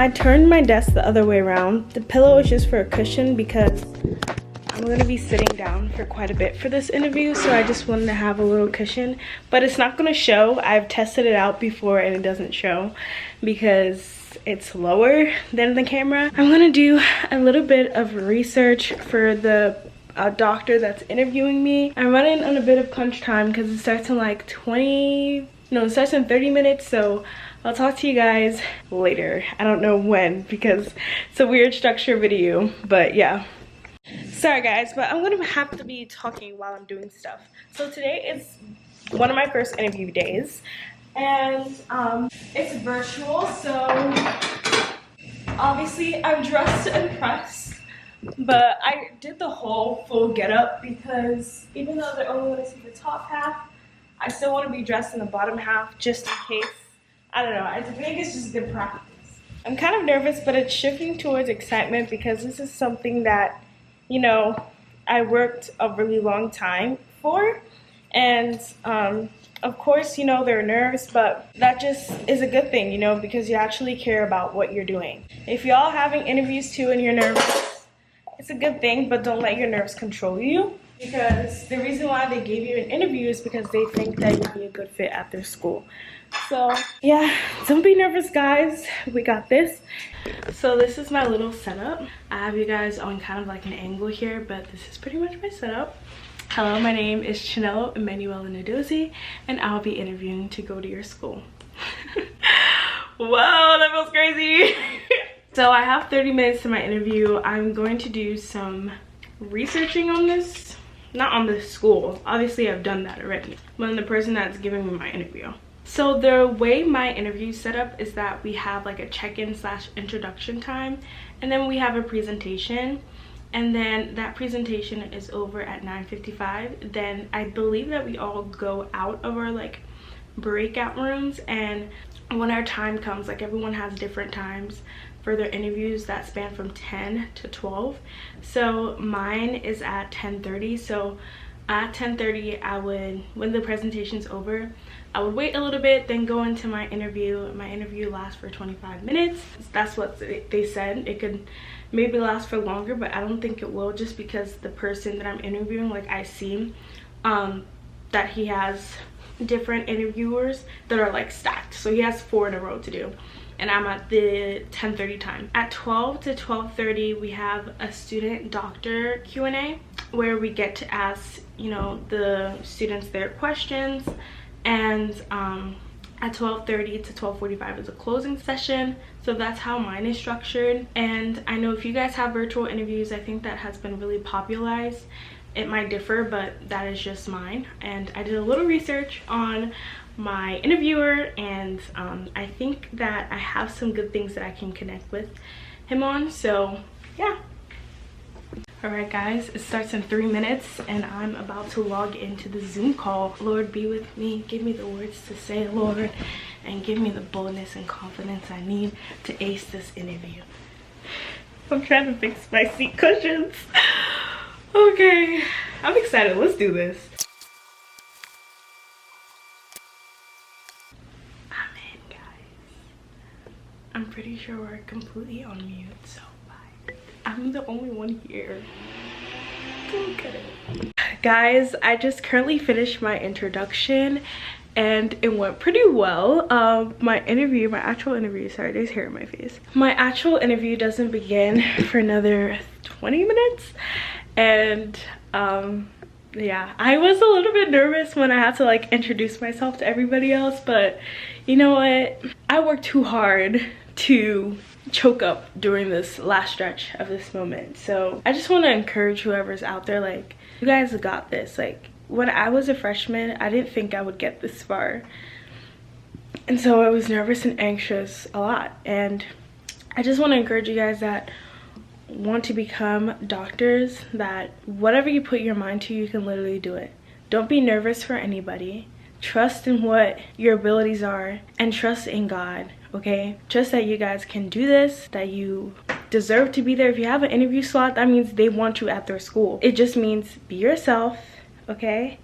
I turned my desk the other way around. The pillow is just for a cushion because I'm gonna be sitting down for quite a bit for this interview, so I just wanted to have a little cushion, but it's not gonna show. I've tested it out before and it doesn't show because it's lower than the camera. I'm gonna do a little bit of research for the doctor that's interviewing me. I'm running on a bit of crunch time because it starts in like it starts in 30 minutes, so I'll talk to you guys later. I don't know when because it's a weird structure video, but yeah. Sorry guys, but I'm gonna have to be talking while I'm doing stuff. So today is one of my first interview days, and it's virtual, so obviously I'm dressed to impress, but I did the whole full getup because even though they're only gonna see the top half, I still want to be dressed in the bottom half just in case. I don't know, I think it's just good practice. I'm kind of nervous, but it's shifting towards excitement because this is something that, you know, I worked a really long time for, and of course, you know, there are nerves, but that just is a good thing, you know, because you actually care about what you're doing. If y'all having interviews too and you're nervous, it's a good thing, but don't let your nerves control you, because the reason why they gave you an interview is because they think that you'd be a good fit at their school. So yeah, don't be nervous guys, we got this. So this is my little setup. I have you guys on kind of like an angle here, but this is pretty much my setup. Hello, my name is Chanel Emanuela Nadozi, and I'll be interviewing to go to your school. Whoa, that feels crazy. So I have 30 minutes to my interview. I'm going to do some researching on this, not on the school. Obviously I've done that already, but on the person that's giving me my interview. So the way my interview is set up is that we have like a check-in / introduction time, and then we have a presentation, and then that presentation is over at 9:55. Then I believe that we all go out of our like breakout rooms, and when our time comes, like everyone has different times for their interviews that span from 10 to 12. So mine is at 10:30. So at 10:30 I would, when the presentation's over, I would wait a little bit, then go into my interview. My interview lasts for 25 minutes. That's what they said. It could maybe last for longer, but I don't think it will, just because the person that I'm interviewing, like I see that he has different interviewers that are like stacked. So he has 4 in a row to do, and I'm at the 10:30 time. At 12 to 12:30 we have a student doctor Q&A where we get to ask, you know, the students their questions, and at 12:30 to 12:45 is a closing session. So that's how mine is structured. And I know if you guys have virtual interviews, I think that has been really popularized. It might differ, but that is just mine. And I did a little research on my interviewer, and I think that I have some good things that I can connect with him on. So yeah. All right guys, it starts in 3 minutes and I'm about to log into the Zoom call. Lord, be with me, give me the words to say, Lord, and give me the boldness and confidence I need to ace this interview. I'm trying to fix my seat cushions. Okay, I'm excited, let's do this. I'm in, guys. I'm pretty sure we're completely on mute, so bye. I'm the only one here. Okay. Guys, I just currently finished my introduction and it went pretty well. My actual interview, sorry, there's hair in my face. My actual interview doesn't begin for another 20 minutes. And yeah, I was a little bit nervous when I had to like introduce myself to everybody else, but you know what? I worked too hard to choke up during this last stretch of this moment. So I just want to encourage whoever's out there, like, you guys got this. Like, when I was a freshman, I didn't think I would get this far, and so I was nervous and anxious a lot. And I just want to encourage you guys that want to become doctors, that whatever you put your mind to, you can literally do it. Don't be nervous for anybody. Trust in what your abilities are and trust in God, okay? Trust that you guys can do this, that you deserve to be there. If you have an interview slot, that means they want you at their school. It just means be yourself, okay?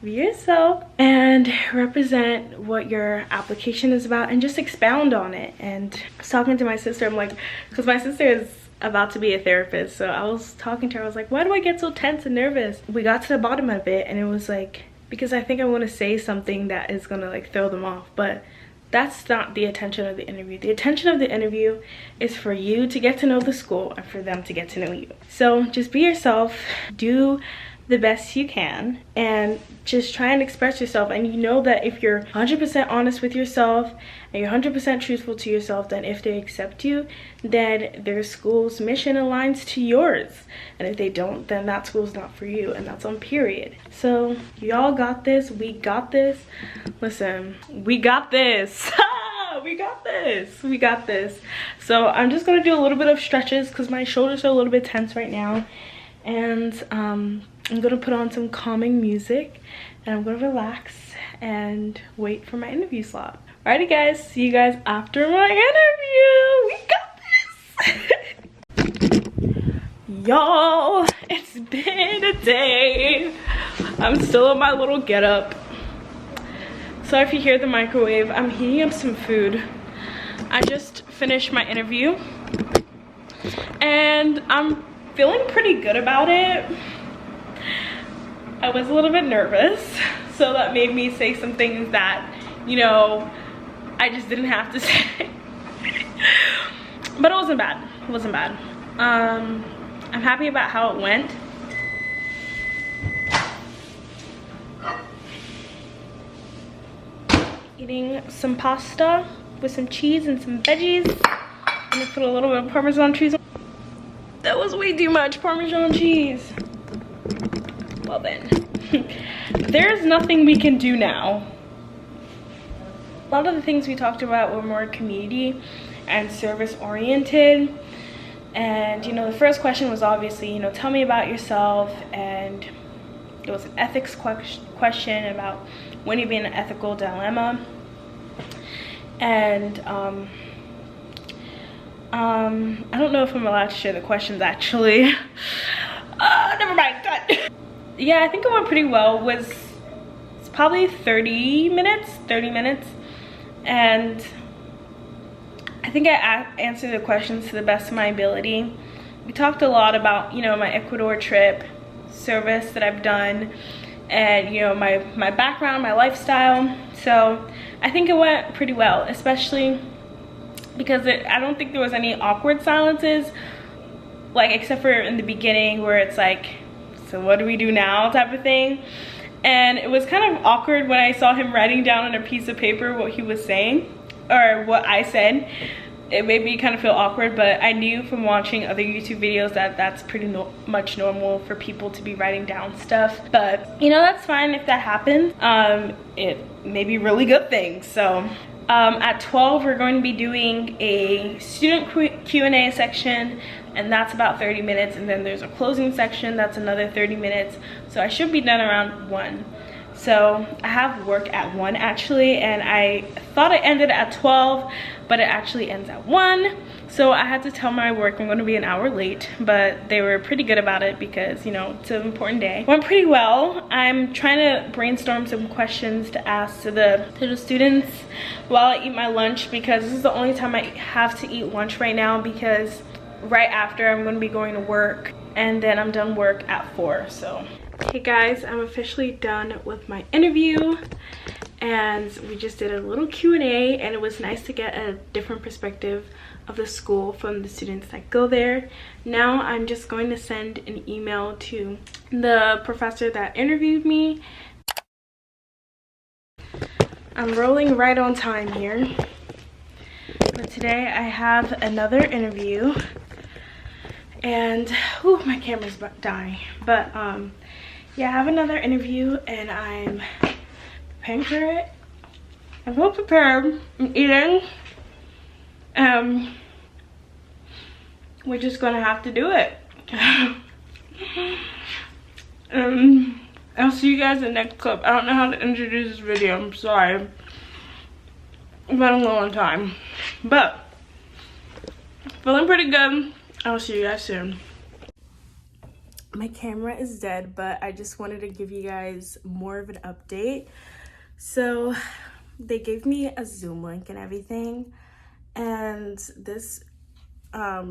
be yourself and represent what your application is about and just expound on it. And I was talking to my sister, I'm like, because my sister is about to be a therapist, so I was talking to her, I was like, why do I get so tense and nervous? We got to the bottom of it, and it was like, because I think I want to say something that is gonna like throw them off, but that's not the intention of the interview. The intention of the interview is for you to get to know the school and for them to get to know you. So just be yourself, do the best you can, and just try and express yourself. And you know that if you're 100% honest with yourself and you're 100% truthful to yourself, then if they accept you, then their school's mission aligns to yours. And if they don't, then that school's not for you, and that's on period. So y'all got this. We got this. Listen, we got this. We got this. We got this. So I'm just gonna do a little bit of stretches because my shoulders are a little bit tense right now. And I'm gonna put on some calming music and I'm gonna relax and wait for my interview slot. Alrighty guys, see you guys after my interview. We got this. Y'all, it's been a day. I'm still in my little getup. Sorry if you hear the microwave. I'm heating up some food. I just finished my interview and I'm feeling pretty good about it. I was a little bit nervous, so that made me say some things that, you know, I just didn't have to say. But it wasn't bad. It wasn't bad. I'm happy about how it went. Eating some pasta with some cheese and some veggies. I'm gonna put a little bit of Parmesan cheese on. That was way too much Parmesan cheese. Well then, there's nothing we can do now. A lot of the things we talked about were more community and service oriented. And you know, the first question was obviously, you know, tell me about yourself. And it was an ethics question about when you be in an ethical dilemma. And I don't know if I'm allowed to share the questions actually. Never mind, cut. Yeah, I think it went pretty well. It's probably 30 minutes. And I think I answered the questions to the best of my ability. We talked a lot about, you know, my Ecuador trip, service that I've done, and you know, my background, my lifestyle. So I think it went pretty well, especially because I don't think there was any awkward silences, like except for in the beginning where it's like, so what do we do now type of thing. And it was kind of awkward when I saw him writing down on a piece of paper what he was saying or what I said. It made me kind of feel awkward, but I knew from watching other YouTube videos that that's pretty much normal for people to be writing down stuff. But you know, that's fine if that happens. It may be really good things. So at 12 we're going to be doing a student Q&A section, and that's about 30 minutes, and then there's a closing section that's another 30 minutes. So I should be done around 1. So I have work at 1 actually, and I thought it ended at 12, but it actually ends at 1. So I had to tell my work I'm going to be an hour late, but they were pretty good about it because, you know, it's an important day. Went pretty well. I'm trying to brainstorm some questions to ask to the students while I eat my lunch, because this is the only time I have to eat lunch right now, because right after I'm going to be going to work, and then I'm done work at 4. So hey guys, I'm officially done with my interview, and we just did a little Q&A, and it was nice to get a different perspective of the school from the students that go there. Now I'm just going to send an email to the professor that interviewed me. I'm rolling right on time here, but today I have another interview, and whew, my camera's dying. But yeah, I have another interview and I'm preparing for it. I'm well prepared. I'm eating. We're just gonna have to do it. I'll see you guys in the next clip. I don't know how to introduce this video. I'm sorry. I'm running low on time. But feeling pretty good. I'll see you guys soon. My camera is dead, but I just wanted to give you guys more of an update. So they gave me a Zoom link and everything, and this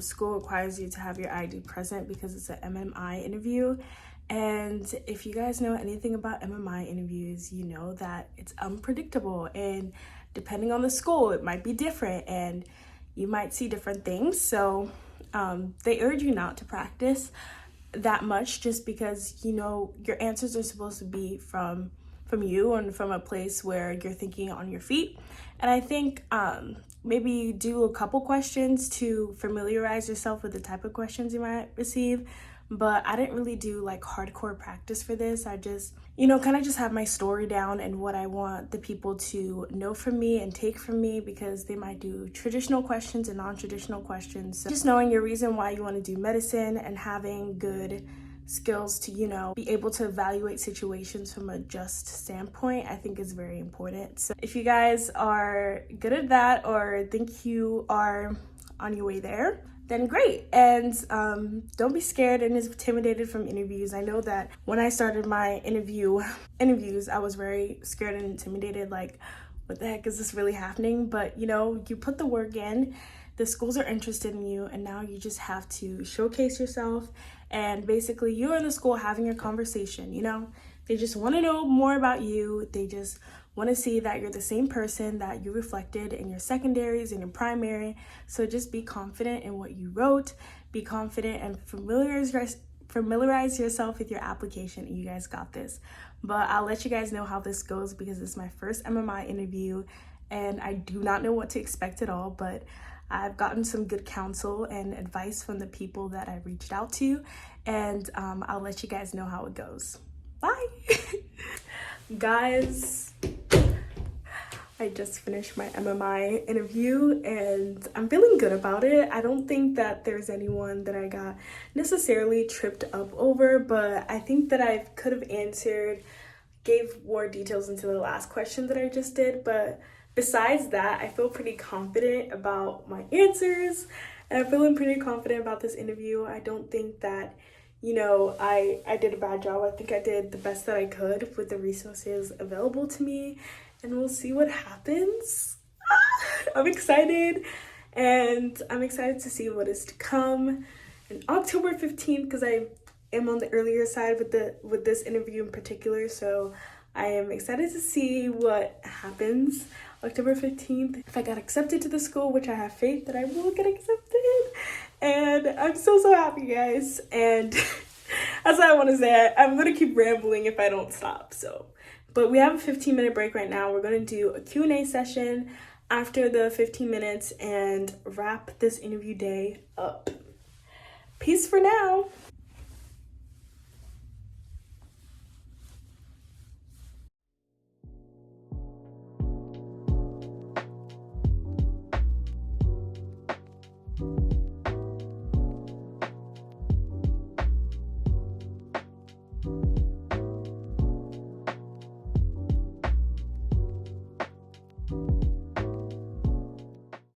school requires you to have your ID present because it's an MMI interview. And if you guys know anything about MMI interviews, you know that it's unpredictable, and depending on the school, it might be different and you might see different things. So they urge you not to practice that much, just because, you know, your answers are supposed to be from you and from a place where you're thinking on your feet. And I think maybe do a couple questions to familiarize yourself with the type of questions you might receive. But I didn't really do like hardcore practice for this. I just, you know, kind of just have my story down and what I want the people to know from me and take from me, because they might do traditional questions and non-traditional questions. So just knowing your reason why you want to do medicine and having good skills to, you know, be able to evaluate situations from a just standpoint, I think is very important. So if you guys are good at that or think you are on your way there, then great. And don't be scared and intimidated from interviews. I know that when I started my interviews, I was very scared and intimidated, like, what the heck is this really happening? But you know, you put the work in, the schools are interested in you, and now you just have to showcase yourself. And basically you're in the school having your conversation, you know, they just want to know more about you. They just want to see that you're the same person that you reflected in your secondaries and your primary. So just be confident in what you wrote, be confident, and familiarize yourself with your application, and you guys got this. But I'll let you guys know how this goes because it's my first MMI interview and I do not know what to expect at all, but I've gotten some good counsel and advice from the people that I reached out to, and I'll let you guys know how it goes. Bye. Guys, I just finished my MMI interview and I'm feeling good about it. I don't think that there's anyone that I got necessarily tripped up over, but I think that I could have gave more details into the last question that I just did. But besides that, I feel pretty confident about my answers and I'm feeling pretty confident about this interview. I don't think that, you know, I did a bad job. I think I did the best that I could with the resources available to me, and we'll see what happens. I'm excited, and I'm excited to see what is to come on October 15th, because I am on the earlier side with this interview in particular. So I am excited to see what happens October 15th. If I got accepted to the school, which I have faith that I will get accepted. And I'm so happy, guys. And that's what I want to say. I'm going to keep rambling if I don't stop. But we have a 15-minute break right now. We're going to do a Q&A session after the 15 minutes and wrap this interview day up. Peace for now.